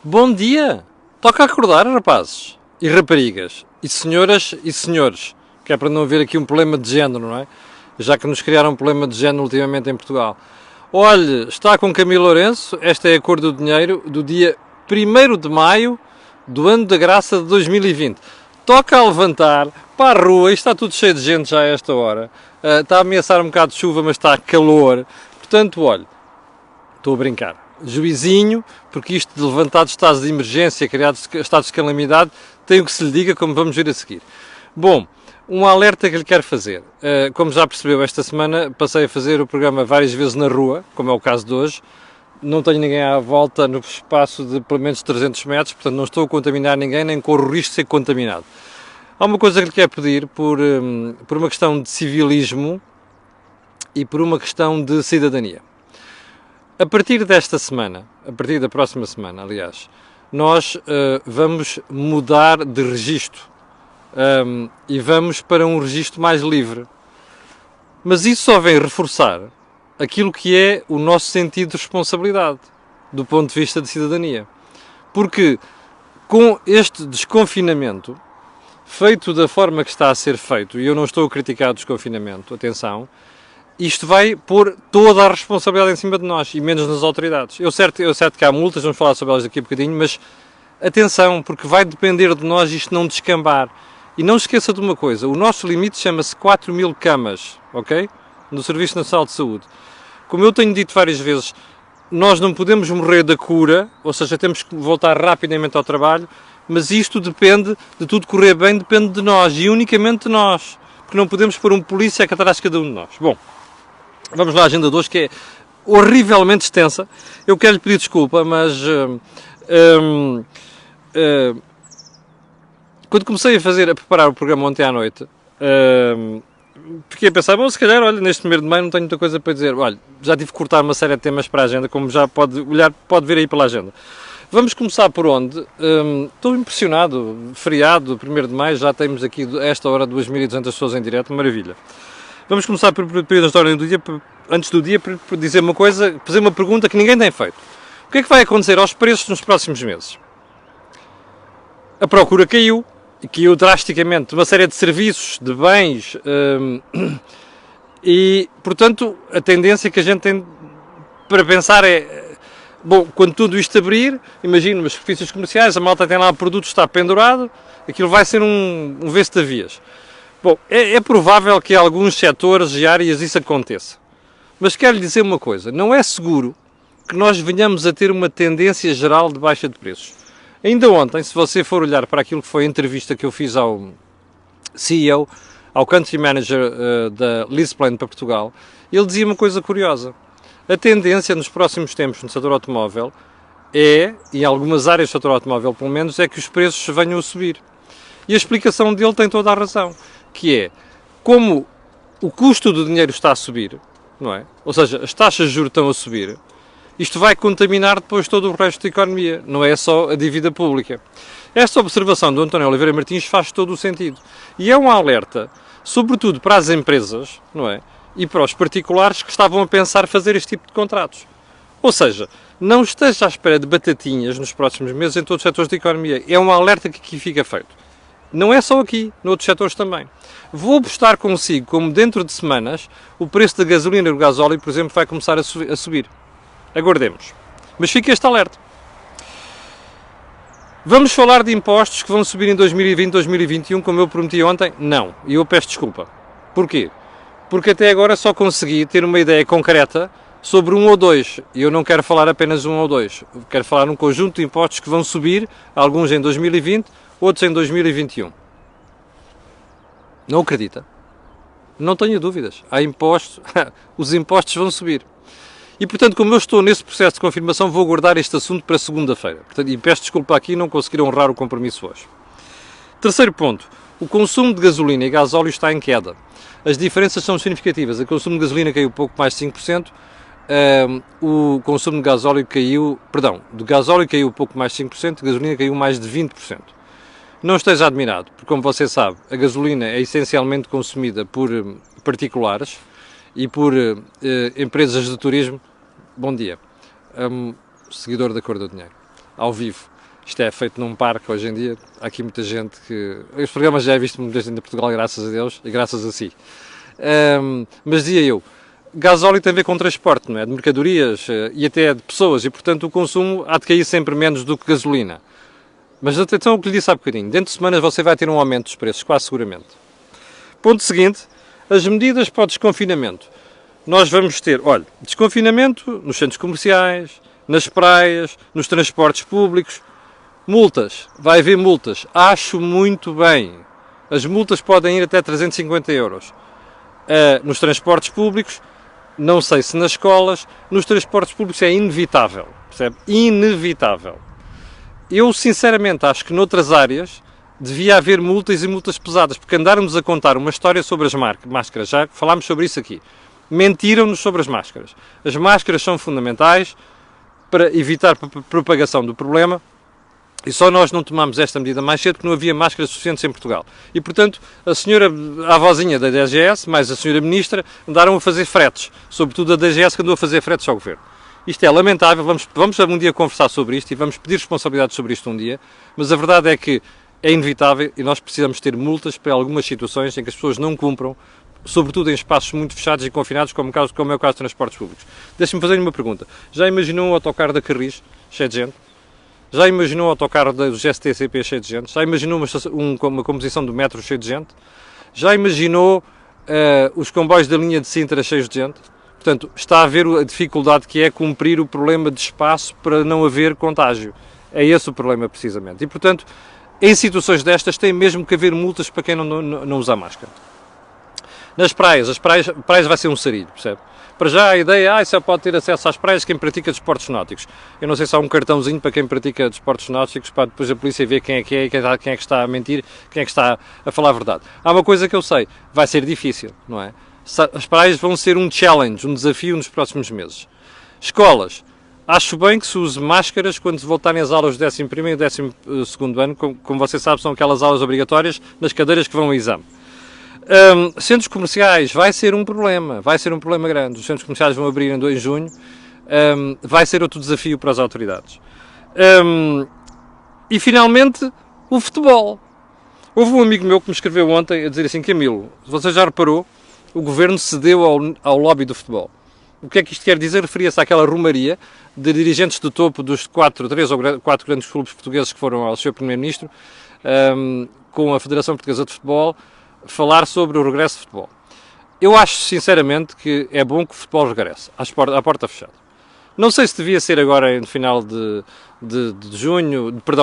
Bom dia! Toca acordar, rapazes e raparigas, e senhoras e senhores, que é para não haver aqui um problema de género, não é? Já que nos criaram um problema de género ultimamente em Portugal. Olhe, está com Camilo Lourenço, esta é a cor do dinheiro, do dia 1º de maio do ano da graça de 2020. Toca a levantar para a rua, isto está tudo cheio de gente já a esta hora. Está a ameaçar um bocado de chuva, mas está calor. Portanto, olhe, estou a brincar. Juizinho, porque isto de levantar de estados de emergência, criar estados de calamidade, tem o que se lhe diga, como vamos ver a seguir. Bom, um alerta que lhe quero fazer. Como já percebeu, esta semana passei a fazer o programa várias vezes na rua, como é o caso de hoje. Não tenho ninguém à volta no espaço de pelo menos 300 metros, portanto não estou a contaminar ninguém, nem corro o risco de ser contaminado. Há uma coisa que lhe quero pedir, por uma questão de civilismo e por uma questão de cidadania. A partir desta semana, a partir da próxima semana, aliás, nós vamos mudar de registro e vamos para um registro mais livre. Mas isso só vem reforçar aquilo que é o nosso sentido de responsabilidade, do ponto de vista de cidadania. Porque com este desconfinamento, feito da forma que está a ser feito, e eu não estou a criticar o desconfinamento, atenção, isto vai pôr toda a responsabilidade em cima de nós, e menos nas autoridades. Eu certo que há multas, vamos falar sobre elas daqui a bocadinho, mas atenção, porque vai depender de nós isto não descambar. E não se esqueça de uma coisa, o nosso limite chama-se 4.000 camas, ok? No Serviço Nacional de Saúde. Como eu tenho dito várias vezes, nós não podemos morrer da cura, ou seja, temos que voltar rapidamente ao trabalho, mas isto depende de tudo correr bem, depende de nós, e unicamente de nós. Porque não podemos pôr um polícia atrás de cada um de nós. Bom, vamos lá à agenda de hoje, que é horrivelmente extensa. Eu quero lhe pedir desculpa, mas quando comecei a preparar o programa ontem à noite, fiquei a pensar, bom, se calhar, olha, neste 1º de maio não tenho muita coisa para dizer. Olha, já tive que cortar uma série de temas para a agenda, como já pode ver aí pela agenda. Vamos começar por onde? Estou impressionado, feriado, 1º de maio, já temos aqui a esta hora 2.200 pessoas em direto, maravilha. Vamos começar por período da história do dia, antes do dia, por dizer uma coisa, fazer uma pergunta que ninguém tem feito. O que é que vai acontecer aos preços nos próximos meses? A procura caiu drasticamente, uma série de serviços, de bens, e, portanto, a tendência que a gente tem para pensar é, bom, quando tudo isto abrir, imagino, nos superfícies comerciais, a malta tem lá produtos, está pendurado, aquilo vai ser um vê-se-te-avias. Bom, é provável que em alguns setores e áreas isso aconteça. Mas quero lhe dizer uma coisa, não é seguro que nós venhamos a ter uma tendência geral de baixa de preços. Ainda ontem, se você for olhar para aquilo que foi a entrevista que eu fiz ao CEO, ao Country Manager da LeasePlan para Portugal, ele dizia uma coisa curiosa. A tendência nos próximos tempos no setor automóvel é, em algumas áreas do setor automóvel pelo menos, é que os preços venham a subir. E a explicação dele tem toda a razão, que é, como o custo do dinheiro está a subir, não é? Ou seja, as taxas de juros estão a subir, isto vai contaminar depois todo o resto da economia, não é só a dívida pública. Esta observação do António Oliveira Martins faz todo o sentido. E é um alerta, sobretudo para as empresas, não é? E para os particulares que estavam a pensar fazer este tipo de contratos. Ou seja, não esteja à espera de batatinhas nos próximos meses em todos os setores da economia. É um alerta que aqui fica feito. Não é só aqui, noutros setores também. Vou apostar consigo, como dentro de semanas, o preço da gasolina e do gasóleo, por exemplo, vai começar a subir. Aguardemos. Mas fica este alerta. Vamos falar de impostos que vão subir em 2020, 2021, como eu prometi ontem? Não. E eu peço desculpa. Porquê? Porque até agora só consegui ter uma ideia concreta sobre um ou dois. E eu não quero falar apenas um ou dois. Quero falar num conjunto de impostos que vão subir, alguns em 2020, outros em 2021. Não acredita? Não tenho dúvidas. Há impostos, os impostos vão subir. E, portanto, como eu estou nesse processo de confirmação, vou guardar este assunto para segunda-feira. E peço desculpa aqui, não conseguir honrar o compromisso hoje. Terceiro ponto. O consumo de gasolina e gasóleo está em queda. As diferenças são significativas. O consumo de gasolina caiu pouco mais de 5%. O consumo de gasóleo caiu... Perdão, do gasóleo caiu pouco mais de 5%, de gasolina caiu mais de 20%. Não esteja admirado, porque, como você sabe, a gasolina é essencialmente consumida por particulares e por empresas de turismo. Bom dia, seguidor da Cor do Dinheiro, ao vivo. Isto é feito num parque hoje em dia. Há aqui muita gente que... Os programas já é visto muita gente em Portugal, graças a Deus, e graças a si. Mas dizia eu, gasóleo tem a ver com transporte, não é? De mercadorias e até de pessoas, e portanto o consumo há de cair sempre menos do que gasolina. Mas atenção ao que lhe disse há bocadinho, dentro de semanas você vai ter um aumento dos preços, quase seguramente. Ponto seguinte, as medidas para o desconfinamento. Nós vamos ter, olha, desconfinamento nos centros comerciais, nas praias, nos transportes públicos, multas, vai haver multas, acho muito bem. As multas podem ir até 350 euros. Nos transportes públicos, não sei se nas escolas, nos transportes públicos é inevitável, percebe? Inevitável. Eu, sinceramente, acho que noutras áreas devia haver multas e multas pesadas, porque andarmos a contar uma história sobre as máscaras, já falámos sobre isso aqui, mentiram-nos sobre as máscaras. As máscaras são fundamentais para evitar a propagação do problema e só nós não tomámos esta medida mais cedo porque não havia máscaras suficientes em Portugal. E, portanto, a senhora, a avózinha da DGS, mais a senhora ministra, andaram a fazer fretes, sobretudo a DGS que andou a fazer fretes ao governo. Isto é lamentável, vamos um dia conversar sobre isto e vamos pedir responsabilidades sobre isto um dia, mas a verdade é que é inevitável e nós precisamos ter multas para algumas situações em que as pessoas não cumpram, sobretudo em espaços muito fechados e confinados, como é o caso de transportes públicos. Deixe-me fazer-lhe uma pergunta. Já imaginou um autocarro da Carris cheio de gente? Já imaginou um autocarro do GSTCP cheio de gente? Já imaginou uma composição do metro cheio de gente? Já imaginou os comboios da linha de Sintra cheios de gente? Portanto, está a ver a dificuldade que é cumprir o problema de espaço para não haver contágio. É esse o problema, precisamente. E, portanto, em situações destas, tem mesmo que haver multas para quem não usa máscara. Nas praias, praias vai ser um sarilho, percebe? Para já a ideia só pode ter acesso às praias quem pratica desportos náuticos. Eu não sei se há um cartãozinho para quem pratica desportos náuticos para depois a polícia ver quem é que é, quem é que está a mentir, quem é que está a falar a verdade. Há uma coisa que eu sei, vai ser difícil, não é? As praias vão ser um challenge, um desafio nos próximos meses. Escolas, acho bem que se use máscaras quando voltarem às aulas do 11º e 12º ano, como você sabe, são aquelas aulas obrigatórias nas cadeiras que vão ao exame. Centros comerciais, vai ser um problema grande. Os centros comerciais vão abrir em junho, vai ser outro desafio para as autoridades. E finalmente, o futebol. Houve um amigo meu que me escreveu ontem a dizer assim: Camilo, você já reparou? O governo cedeu ao lobby do futebol. O que é que isto quer dizer? Referia-se àquela rumaria de dirigentes de topo dos 3 ou 4 grandes clubes portugueses que foram ao Sr. Primeiro-Ministro, com a Federação Portuguesa de Futebol, falar sobre o regresso de futebol. Eu acho, sinceramente, que é bom que o futebol regresse, à porta fechada. Não sei se devia ser agora no final de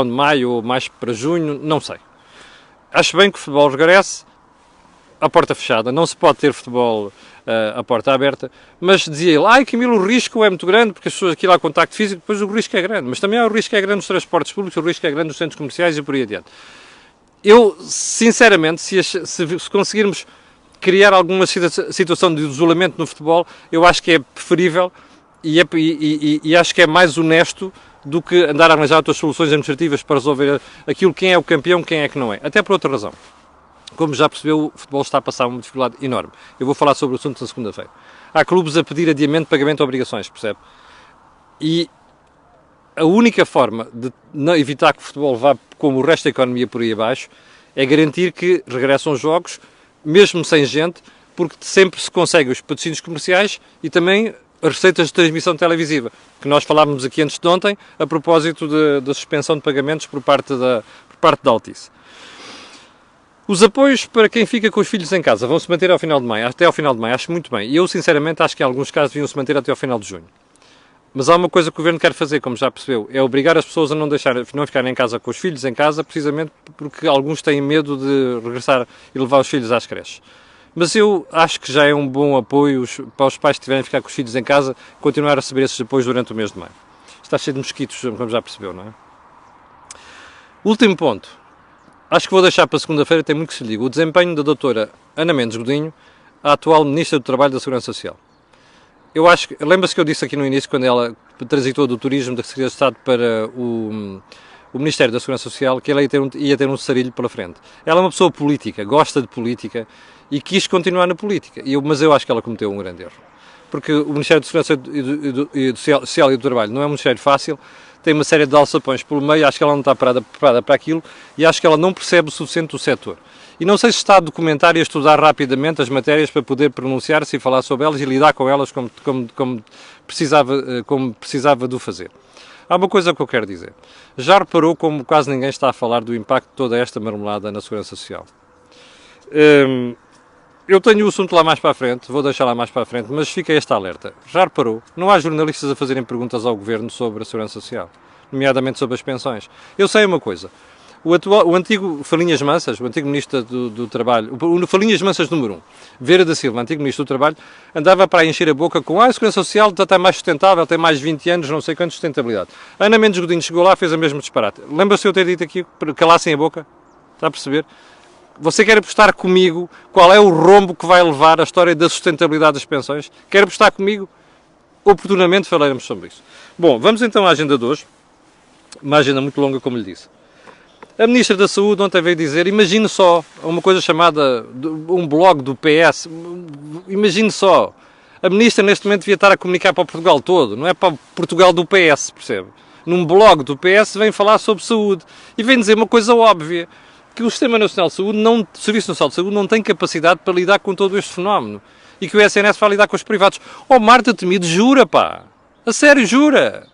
maio ou mais para junho, não sei. Acho bem que o futebol regresse à porta fechada. Não se pode ter futebol à porta aberta, mas dizia ele, Camilo, o risco é muito grande, porque as pessoas aqui lá contacto físico, depois o risco é grande, mas também há o risco é grande nos transportes públicos, o risco é grande nos centros comerciais e por aí adiante. Eu, sinceramente, se conseguirmos criar alguma situação de isolamento no futebol, eu acho que é preferível e acho que é mais honesto do que andar a arranjar outras soluções administrativas para resolver aquilo, quem é o campeão, quem é que não é. Até por outra razão. Como já percebeu, o futebol está a passar uma dificuldade enorme. Eu vou falar sobre o assunto na segunda-feira. Há clubes a pedir adiamento de pagamento de obrigações, percebe? E a única forma de não evitar que o futebol vá como o resto da economia por aí abaixo é garantir que regressam os jogos, mesmo sem gente, porque sempre se conseguem os patrocínios comerciais e também as receitas de transmissão televisiva, que nós falávamos aqui antes de ontem, a propósito da suspensão de pagamentos por parte da Altice. Os apoios para quem fica com os filhos em casa vão se manter até ao final de maio, acho muito bem. E eu, sinceramente, acho que em alguns casos deviam se manter até ao final de junho. Mas há uma coisa que o Governo quer fazer, como já percebeu, é obrigar as pessoas a não ficarem em casa com os filhos em casa, precisamente porque alguns têm medo de regressar e levar os filhos às creches. Mas eu acho que já é um bom apoio para os pais que tiverem a ficar com os filhos em casa, continuar a receber esses apoios durante o mês de maio. Está cheio de mosquitos, como já percebeu, não é? Último ponto. Acho que vou deixar para segunda-feira, tem muito que se lhe diga. O desempenho da doutora Ana Mendes Godinho, a atual Ministra do Trabalho e da Segurança Social. Eu acho que, lembra-se que eu disse aqui no início, quando ela transitou do turismo da Secretaria de Estado para o Ministério da Segurança Social, que ela ia ter um sarilho pela frente. Ela é uma pessoa política, gosta de política e quis continuar na política, mas eu acho que ela cometeu um grande erro. Porque o Ministério da Segurança Social e do Trabalho não é um ministério fácil, tem uma série de alçapões pelo meio, acho que ela não está preparada para aquilo e acho que ela não percebe o suficiente do setor. E não sei se está a documentar e a estudar rapidamente as matérias para poder pronunciar-se e falar sobre elas e lidar com elas como precisava de o fazer. Há uma coisa que eu quero dizer. Já reparou como quase ninguém está a falar do impacto de toda esta marmelada na Segurança Social? Eu tenho o assunto lá mais para a frente, vou deixar lá mais para a frente, mas fica este alerta. Já reparou? Não há jornalistas a fazerem perguntas ao Governo sobre a Segurança Social, nomeadamente sobre as pensões. Eu sei uma coisa. O antigo Falinhas Mansas, o antigo Ministro do Trabalho, o Falinhas Mansas número 1, Vieira da Silva, antigo Ministro do Trabalho, andava para encher a boca com a Segurança Social está mais sustentável, tem mais de 20 anos, não sei quanto sustentabilidade. Ana Mendes Godinho chegou lá e fez a mesma disparate. Lembra-se eu ter dito aqui, calassem a boca? Está a perceber? Você quer apostar comigo qual é o rombo que vai levar a história da sustentabilidade das pensões? Quer apostar comigo? Oportunamente falaremos sobre isso. Bom, vamos então à agenda de hoje. Uma agenda muito longa, como lhe disse. A Ministra da Saúde ontem veio dizer, imagine só, uma coisa chamada, um blog do PS, imagine só, a Ministra neste momento devia estar a comunicar para o Portugal todo, não é para o Portugal do PS, percebe? Num blog do PS vem falar sobre saúde e vem dizer uma coisa óbvia, que o Sistema Nacional de Saúde, o Serviço Nacional de Saúde não tem capacidade para lidar com todo este fenómeno e que o SNS vai lidar com os privados. Oh, Marta Temido, jura, pá! A sério, jura!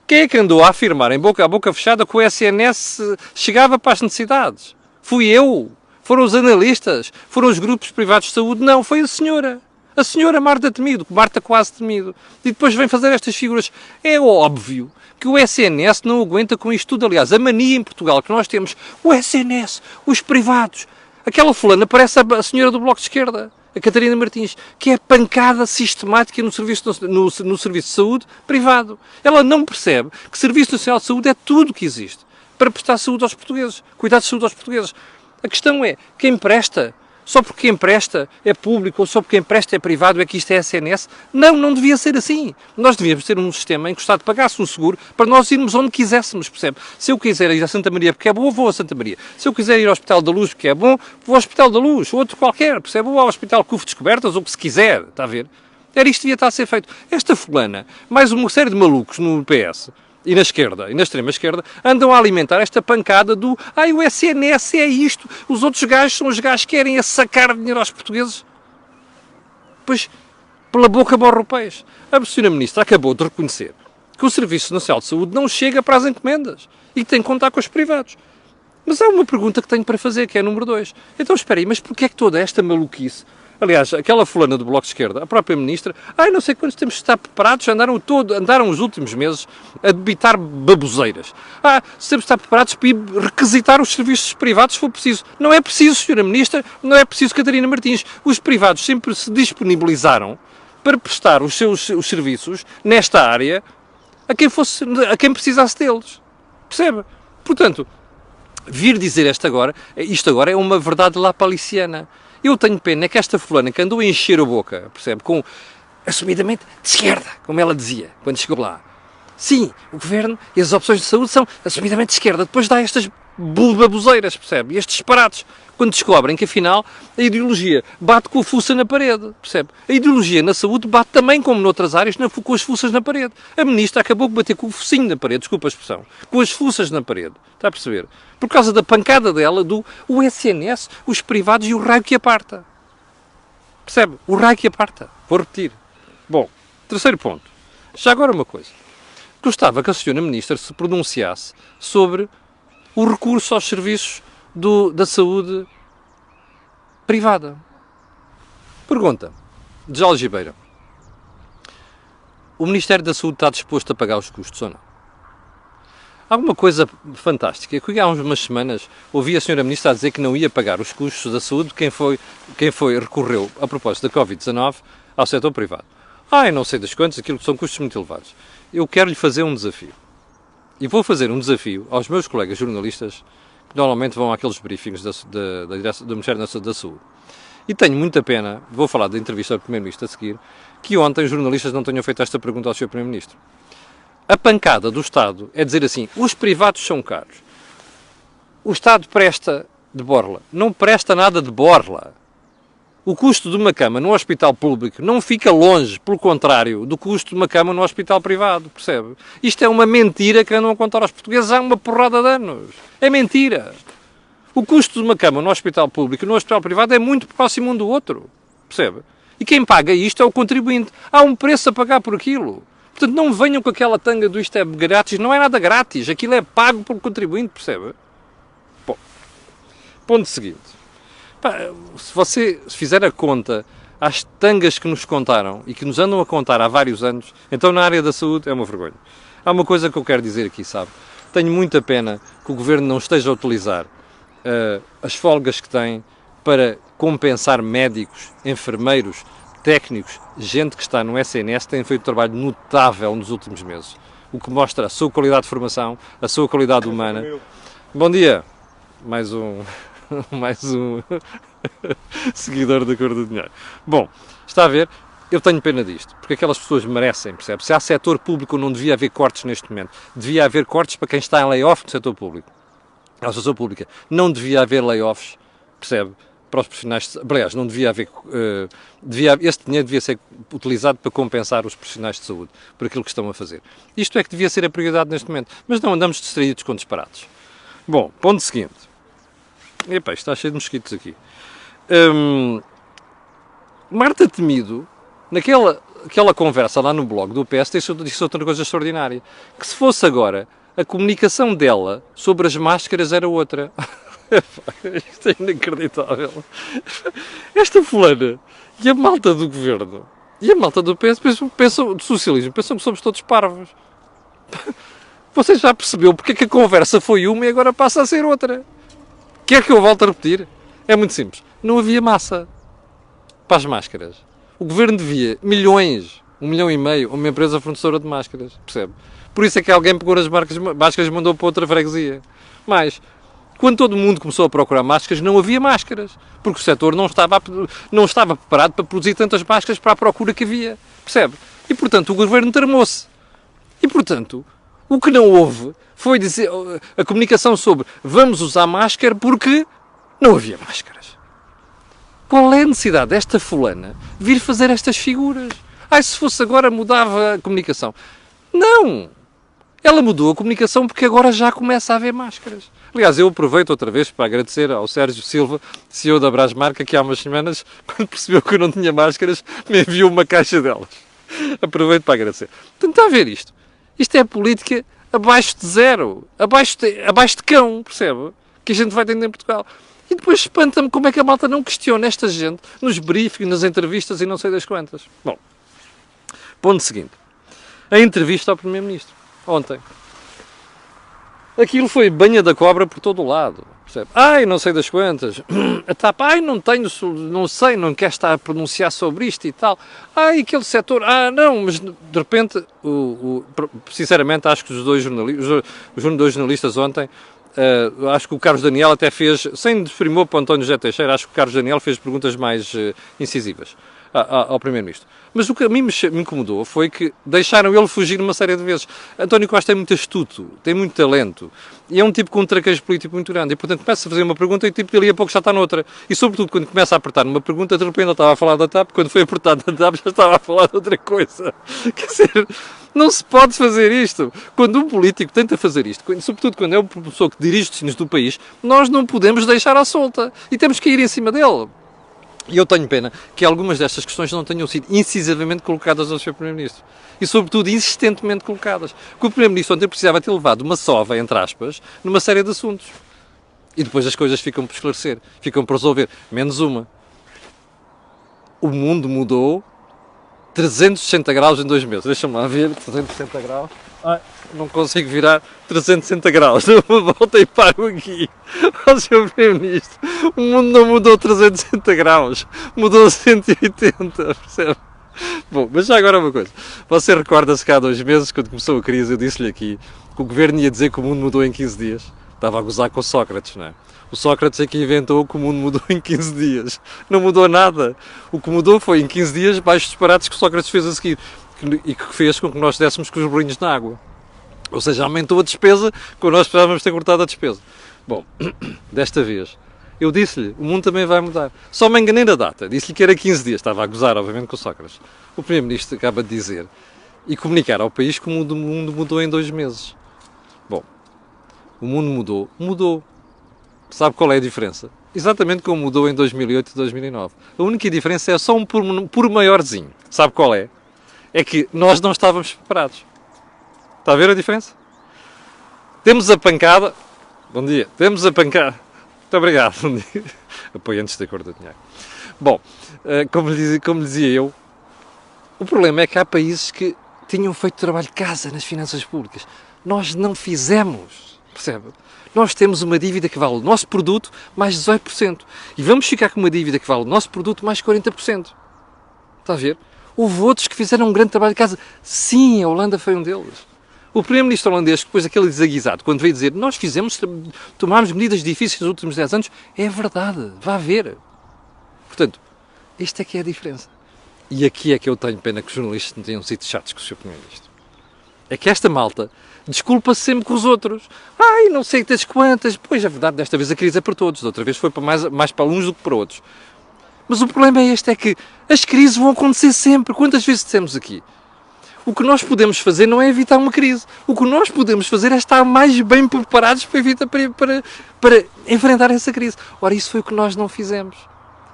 Quem é que andou a afirmar em boca a boca fechada que o SNS chegava para as necessidades? Fui eu? Foram os analistas? Foram os grupos privados de saúde? Não, foi a senhora. A senhora Marta Temido, Marta quase Temido. E depois vem fazer estas figuras. É óbvio que o SNS não aguenta com isto tudo. Aliás, a mania em Portugal que nós temos, o SNS, os privados. Aquela fulana parece a senhora do Bloco de Esquerda, a Catarina Martins, que é pancada sistemática no serviço de saúde privado. Ela não percebe que o Serviço Nacional de Saúde é tudo o que existe para prestar saúde aos portugueses, cuidar de saúde aos portugueses. A questão é, quem presta, só porque quem presta é público ou só porque quem presta é privado é que isto é SNS? Não, não devia ser assim. Nós devíamos ter um sistema em que o Estado pagasse um seguro para nós irmos onde quiséssemos, percebe? Se eu quiser ir a Santa Maria porque é bom, vou a Santa Maria. Se eu quiser ir ao Hospital da Luz porque é bom, vou ao Hospital da Luz, outro qualquer, percebe? Vou ao Hospital Cufo Descobertas ou o que se quiser, está a ver? Era isto que devia estar a ser feito. Esta fulana, mais uma série de malucos no PS, e na esquerda, e na extrema esquerda, andam a alimentar esta pancada do o SNS é isto, os outros gajos são os gajos que querem sacar dinheiro aos portugueses. Pois, pela boca morre o peixe. A senhora Ministra acabou de reconhecer que o Serviço Nacional de Saúde não chega para as encomendas e que tem que contar com os privados. Mas há uma pergunta que tenho para fazer, que é a número 2. Então, espera aí, mas porquê é que toda esta maluquice? Aliás, aquela fulana do Bloco de Esquerda, a própria Ministra, não sei quantos temos de estar preparados, andaram os últimos meses a debitar baboseiras. Se temos de estar preparados para ir requisitar os serviços privados se for preciso. Não é preciso, Sra. Ministra, não é preciso, Catarina Martins. Os privados sempre se disponibilizaram para prestar os serviços nesta área a quem precisasse deles. Percebe? Portanto, vir dizer isto agora é uma verdade lapaliciana. Eu tenho pena é que esta fulana que andou a encher a boca, percebe, com assumidamente de esquerda, como ela dizia, quando chegou lá. Sim, o Governo e as opções de saúde são assumidamente de esquerda. Depois dá estas baboseiras, percebe, e estes disparates, quando descobrem que afinal a ideologia bate com a fuça na parede, percebe. A ideologia na saúde bate também, como noutras áreas, com as fuças na parede. A Ministra acabou de bater com o focinho na parede, desculpa a expressão, com as fuças na parede, está a perceber? Por causa da pancada dela do SNS, os privados e o raio que aparta. Percebe? O raio que aparta. Vou repetir. Bom, terceiro ponto. Já agora uma coisa. Gostava que a senhora Ministra se pronunciasse sobre o recurso aos serviços da saúde privada. Pergunta, de Jorge Ribeira. O Ministério da Saúde está disposto a pagar os custos ou não? Há uma coisa fantástica, que há umas semanas ouvi a senhora Ministra a dizer que não ia pagar os custos da saúde quem recorreu, a propósito da Covid-19, ao setor privado. Eu não sei das quantas, aquilo que são custos muito elevados. Eu quero-lhe fazer um desafio. E vou fazer um desafio aos meus colegas jornalistas que normalmente vão àqueles briefings do Ministério da Saúde. E tenho muita pena, vou falar da entrevista ao Primeiro-Ministro a seguir, que ontem os jornalistas não tenham feito esta pergunta ao Sr. Primeiro-Ministro. A pancada do Estado é dizer assim, os privados são caros. O Estado presta de borla. Não presta nada de borla. O custo de uma cama no hospital público não fica longe, pelo contrário, do custo de uma cama no hospital privado, percebe? Isto é uma mentira que andam a contar aos portugueses há uma porrada de anos. É mentira. O custo de uma cama no hospital público e no hospital privado é muito próximo um do outro, percebe? E quem paga isto é o contribuinte. Há um preço a pagar por aquilo. Portanto, não venham com aquela tanga do isto é grátis. Não é nada grátis. Aquilo é pago pelo contribuinte, percebe? Bom, ponto seguinte. Se você fizer a conta às tangas que nos contaram e que nos andam a contar há vários anos, então na área da saúde é uma vergonha. Há uma coisa que eu quero dizer aqui, sabe? Tenho muita pena que o Governo não esteja a utilizar as folgas que tem para compensar médicos, enfermeiros, técnicos, gente que está no SNS, tem feito um trabalho notável nos últimos meses. O que mostra a sua qualidade de formação, a sua qualidade humana. Bom dia! Mais um seguidor da Cor do Dinheiro. Bom, está a ver? Eu tenho pena disto, porque aquelas pessoas merecem, percebe? Se há setor público não devia haver cortes neste momento, devia haver cortes para quem está em layoff no setor público. A associação pública. Não devia haver layoffs, percebe? Para os profissionais. Aliás, não devia haver. Este dinheiro devia ser utilizado para compensar os profissionais de saúde por aquilo que estão a fazer. Isto é que devia ser a prioridade neste momento. Mas não andamos distraídos com disparates. Bom, ponto seguinte. Epá, isto está cheio de mosquitos aqui. Marta Temido, naquela conversa lá no blog do PS, disse outra coisa extraordinária. Que se fosse agora, a comunicação dela sobre as máscaras era outra. Isto é inacreditável. Esta fulana e a malta do Governo e a malta do PS pensam do socialismo, pensam que somos todos parvos. Você já percebeu porque é que a conversa foi uma e agora passa a ser outra? Quer que eu volte a repetir? É muito simples. Não havia massa para as máscaras. O Governo devia milhões, 1,5 milhão a uma empresa fornecedora de máscaras, percebe? Por isso é que alguém pegou as máscaras e mandou para outra freguesia. Mas, quando todo mundo começou a procurar máscaras, não havia máscaras. Porque o setor não estava preparado para produzir tantas máscaras para a procura que havia. Percebe? E, portanto, o Governo tramou-se. E, portanto, o que não houve foi dizer, a comunicação sobre vamos usar máscara porque não havia máscaras. Qual é a necessidade desta fulana vir fazer estas figuras? Se fosse agora mudava a comunicação. Não! Ela mudou a comunicação porque agora já começa a haver máscaras. Aliás, eu aproveito outra vez para agradecer ao Sérgio Silva, CEO da Brasmarca, que há umas semanas, quando percebeu que eu não tinha máscaras, me enviou uma caixa delas. Aproveito para agradecer. Portanto, está a ver isto? Isto é política abaixo de zero, abaixo de cão, percebe? Que a gente vai tendo em Portugal. E depois espanta-me como é que a malta não questiona esta gente nos briefings, nas entrevistas e não sei das quantas. Bom, ponto seguinte. A entrevista ao Primeiro-Ministro, ontem. Aquilo foi banha da cobra por todo o lado. Percebe? Não sei das quantas. A TAP, não sei, não quer estar a pronunciar sobre isto e tal. Aquele setor, não, mas de repente, sinceramente, acho que os dois jornalistas ontem, acho que o Carlos Daniel até fez, sem desprimor para o António José Teixeira, acho que o Carlos Daniel fez perguntas mais incisivas ao Primeiro-Ministro. Mas o que a mim me incomodou foi que deixaram ele fugir uma série de vezes. António Costa é muito astuto, tem muito talento, e é um tipo com um traquejo político muito grande, e portanto começa a fazer uma pergunta e tipo dali a pouco já está noutra. E sobretudo quando começa a apertar numa pergunta, de repente ele estava a falar da TAP, quando foi apertado da TAP já estava a falar de outra coisa. Quer dizer, não se pode fazer isto. Quando um político tenta fazer isto, sobretudo quando é uma pessoa que dirige os destinos do país, nós não podemos deixar à solta, e temos que ir em cima dele. E eu tenho pena que algumas destas questões não tenham sido incisivamente colocadas ao Sr. Primeiro-Ministro. E, sobretudo, insistentemente colocadas. Porque o Primeiro-Ministro ontem precisava ter levado uma sova, entre aspas, numa série de assuntos. E depois as coisas ficam por esclarecer, ficam por resolver. Menos uma. O mundo mudou 360 graus em 2 meses. Deixa-me lá ver, 360 graus. Não consigo virar 360 graus. Volta e paro aqui. Ó Sr. Primeiro-Ministro, o mundo não mudou 360 graus. Mudou 180, percebe? Bom, mas já agora uma coisa. Você recorda-se que há 2 meses, quando começou a crise, eu disse-lhe aqui que o Governo ia dizer que o mundo mudou em 15 dias. Estava a gozar com o Sócrates, não é? O Sócrates é que inventou que o mundo mudou em 15 dias. Não mudou nada. O que mudou foi em 15 dias baixos disparates que o Sócrates fez a seguir. E que fez com que nós dessemos com os bolinhos na água. Ou seja, aumentou a despesa quando nós precisávamos ter cortado a despesa. Bom, desta vez Eu disse-lhe, o mundo também vai mudar. Só me enganei na data. Disse-lhe que era 15 dias. Estava a gozar, obviamente, com o Sócrates. O Primeiro-Ministro acaba de dizer e comunicar ao país que o mundo mudou em 2 meses. Bom, o mundo mudou. Mudou. Sabe qual é a diferença? Exatamente como mudou em 2008 e 2009. A única diferença é só um por maiorzinho. Sabe qual é? É que nós não estávamos preparados. Está a ver a diferença? Temos a pancada. Bom dia. Temos a pancada. Muito obrigado. Bom dia. Apoiantes da cor do dinheiro. Bom, como lhe dizia eu, o problema é que há países que tinham feito trabalho de casa nas finanças públicas. Nós não fizemos. Percebe? Nós temos uma dívida que vale o nosso produto mais 18%. E vamos ficar com uma dívida que vale o nosso produto mais 40%. Está a ver? Houve outros que fizeram um grande trabalho de casa. Sim, a Holanda foi um deles. O primeiro-ministro holandês, depois daquele desaguisado, quando veio dizer nós tomámos medidas difíceis nos últimos 10 anos, é verdade, vá ver. Portanto, esta é que é a diferença. E aqui é que eu tenho pena que os jornalistas não tenham sido chatos com o Sr. Primeiro-Ministro. É que esta malta desculpa-se sempre com os outros. Ai, não sei das quantas. Pois, é verdade, desta vez a crise é para todos. Da outra vez foi mais para uns do que para outros. Mas o problema é este, é que as crises vão acontecer sempre. Quantas vezes dissemos aqui? O que nós podemos fazer não é evitar uma crise. O que nós podemos fazer é estar mais bem preparados para enfrentar essa crise. Ora, isso foi o que nós não fizemos.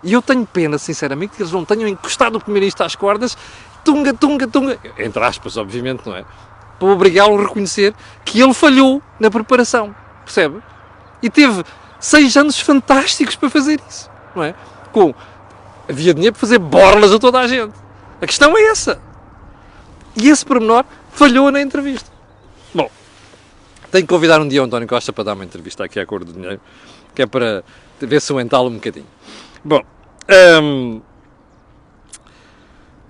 E eu tenho pena, sinceramente, que eles não tenham encostado o Primeiro-Ministro às cordas, tunga, entre aspas, obviamente, não é? Para obrigá-lo a reconhecer que ele falhou na preparação, percebe? E teve 6 anos fantásticos para fazer isso, não é? Havia dinheiro para fazer borlas a toda a gente. A questão é essa. E esse pormenor falhou na entrevista. Bom, tenho que convidar um dia o António Costa para dar uma entrevista aqui à Cor do Dinheiro, que é para ver se eu entalo um bocadinho. Bom,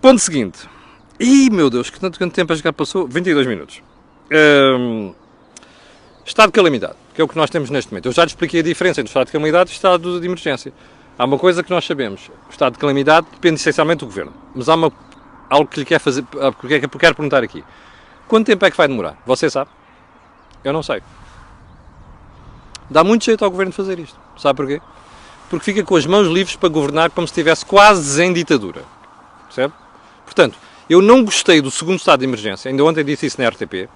ponto seguinte. Ih, meu Deus, quanto tempo já passou? 22 minutos. Estado de calamidade, que é o que nós temos neste momento. Eu já lhe expliquei a diferença entre o estado de calamidade e o estado de emergência. Há uma coisa que nós sabemos. O estado de calamidade depende essencialmente do governo. Mas há algo que lhe quer fazer, porque quero perguntar aqui. Quanto tempo é que vai demorar? Você sabe? Eu não sei. Dá muito jeito ao governo fazer isto. Sabe porquê? Porque fica com as mãos livres para governar como se estivesse quase em ditadura. Percebe? Portanto, eu não gostei do segundo estado de emergência. Ainda ontem disse isso na RTP,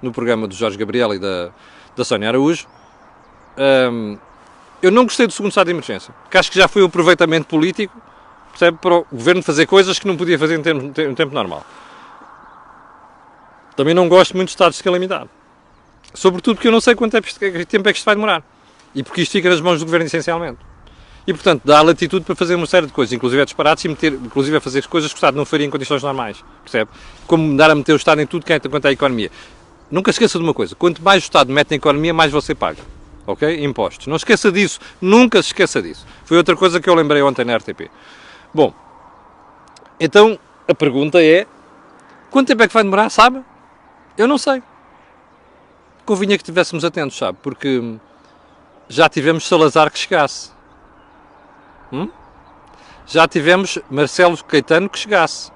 no programa do Jorge Gabriel e da Sónia Araújo. Eu não gostei do segundo estado de emergência, porque acho que já foi o aproveitamento político, percebe, para o governo fazer coisas que não podia fazer em tempo normal. Também não gosto muito de estados de calamidade. Sobretudo porque eu não sei quanto tempo é que isto vai demorar. E porque isto fica nas mãos do governo essencialmente. E, portanto, dá latitude para fazer uma série de coisas, inclusive a disparates e inclusive a fazer coisas que o Estado não faria em condições normais, percebe? Como dar a meter o Estado em tudo quanto é a economia. Nunca se esqueça de uma coisa, quanto mais o Estado mete na economia, mais você paga, ok? Impostos. Não se esqueça disso, nunca se esqueça disso. Foi outra coisa que eu lembrei ontem na RTP. Bom, então, a pergunta é, quanto tempo é que vai demorar, sabe? Eu não sei. Convinha que estivéssemos atentos, sabe? Porque já tivemos Salazar que chegasse. Já tivemos Marcelo Caetano que chegasse.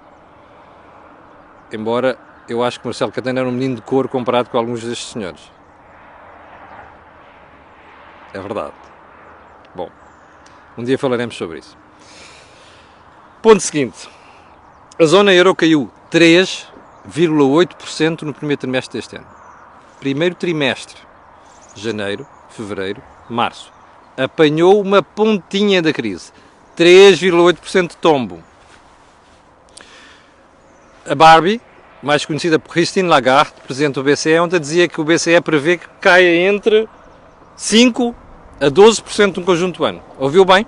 Embora eu acho que Marcelo Caetano era um menino de cor comparado com alguns destes senhores. É verdade. Bom, um dia falaremos sobre isso. Ponto seguinte. A zona euro caiu 3,8% no primeiro trimestre deste ano. Primeiro trimestre. Janeiro, fevereiro, março. Apanhou uma pontinha da crise. 3,8% de tombo. A Barbie, mais conhecida por Christine Lagarde, presidente do BCE, ontem dizia que o BCE prevê que caia entre 5% a 12% no conjunto do ano. Ouviu bem?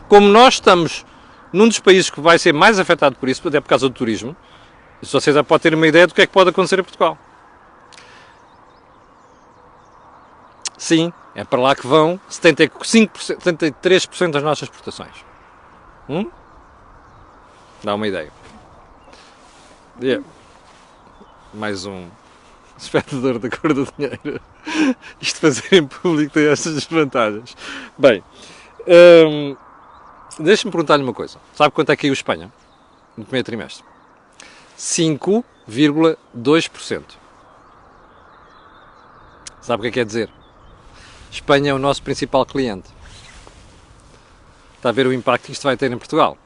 Como nós estamos num dos países que vai ser mais afetado por isso, até por causa do turismo, se você já pode ter uma ideia do que é que pode acontecer em Portugal. Sim, é para lá que vão 73% das nossas exportações. Dá uma ideia. Mais um espectador da Cor do Dinheiro. Isto fazer em público tem estas desvantagens. Bem, deixa-me perguntar-lhe uma coisa. Sabe quanto é que caiu Espanha no primeiro trimestre? 5,2%. Sabe o que é que quer dizer? Espanha é o nosso principal cliente. Está a ver o impacto que isto vai ter em Portugal.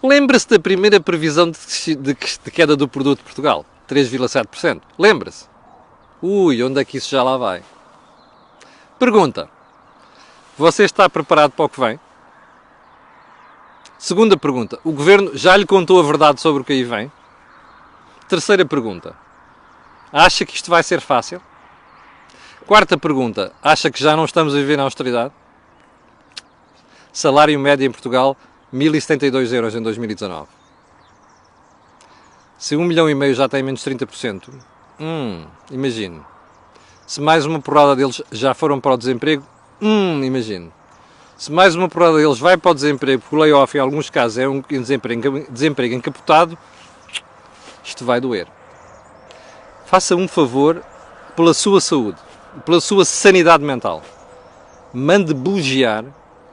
Lembra-se da primeira previsão de queda do produto de Portugal? 3,7%. Lembra-se? Ui, onde é que isso já lá vai? Pergunta. Você está preparado para o que vem? Segunda pergunta. O Governo já lhe contou a verdade sobre o que aí vem? Terceira pergunta. Acha que isto vai ser fácil? Quarta pergunta. Acha que já não estamos a viver na austeridade? Salário médio em Portugal, 1.072 euros em 2019. Se 1,5 milhão já tem menos 30%, imagine. Se mais uma porrada deles já foram para o desemprego, imagine. Se mais uma porrada deles vai para o desemprego, porque o layoff em alguns casos é um desemprego encapotado, isto vai doer. Faça um favor pela sua saúde, pela sua sanidade mental. Mande bugiar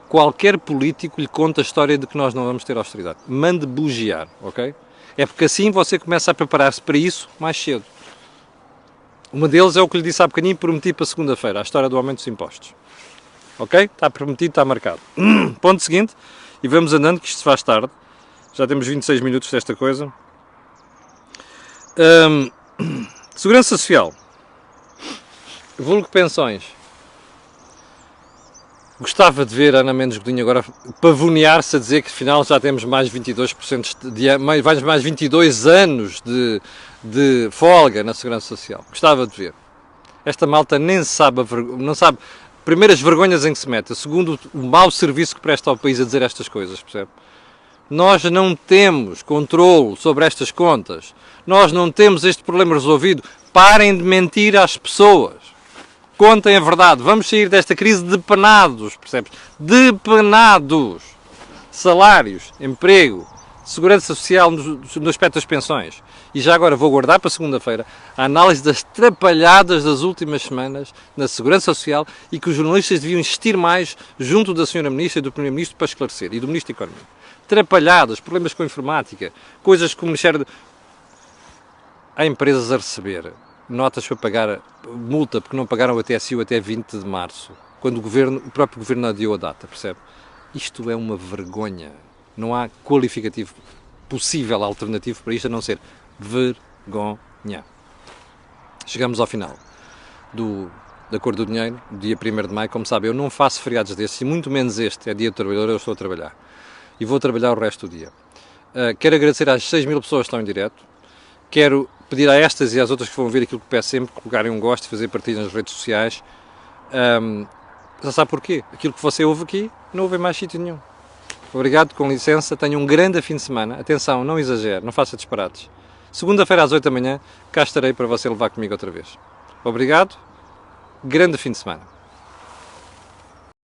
qualquer político lhe conta a história de que nós não vamos ter austeridade. Mande bugiar, ok? É porque assim você começa a preparar-se para isso mais cedo. Uma deles é o que lhe disse há bocadinho, prometi para segunda-feira, a história do aumento dos impostos. Ok? Está prometido, está marcado. Ponto seguinte, e vamos andando que isto se faz tarde. Já temos 26 minutos desta coisa. Segurança Social. Vulgo pensões. Gostava de ver a Ana Mendes Godinho agora pavonear-se a dizer que afinal já temos mais 22% mais 22 anos de folga na Segurança Social. Gostava de ver. Esta malta nem sabe, não sabe, primeiro as vergonhas em que se mete, segundo o mau serviço que presta ao país a dizer estas coisas, percebe? Nós não temos controle sobre estas contas. Nós não temos este problema resolvido. Parem de mentir às pessoas. Contem a verdade. Vamos sair desta crise depenados, percebes? Depenados. Salários, emprego, segurança social no aspecto das pensões. E já agora vou guardar para segunda-feira a análise das trapalhadas das últimas semanas na segurança social e que os jornalistas deviam insistir mais junto da senhora Ministra e do Primeiro-Ministro para esclarecer. E do Ministro da Economia. Trapalhadas, problemas com a informática, coisas que o Ministério... Há empresas a receber notas para pagar multa porque não pagaram o TSU até 20 de março, quando o próprio Governo adiou a data, percebe? Isto é uma vergonha. Não há qualificativo possível alternativo para isto a não ser vergonha. Chegamos ao final da Cor do Dinheiro, dia 1º de maio. Como sabe, eu não faço feriados destes, e muito menos este, é dia de trabalhador, eu estou a trabalhar. E vou trabalhar o resto do dia. Quero agradecer às 6.000 pessoas que estão em direto. Quero pedir a estas e às outras que vão ver aquilo que peço sempre, colocarem um gosto e fazer partilha nas redes sociais. Já sabe porquê? Aquilo que você ouve aqui, não ouve em mais sítio nenhum. Obrigado, com licença, tenha um grande fim de semana. Atenção, não exagere, não faça disparates. Segunda-feira às 8 da manhã, cá estarei para você levar comigo outra vez. Obrigado, grande fim de semana.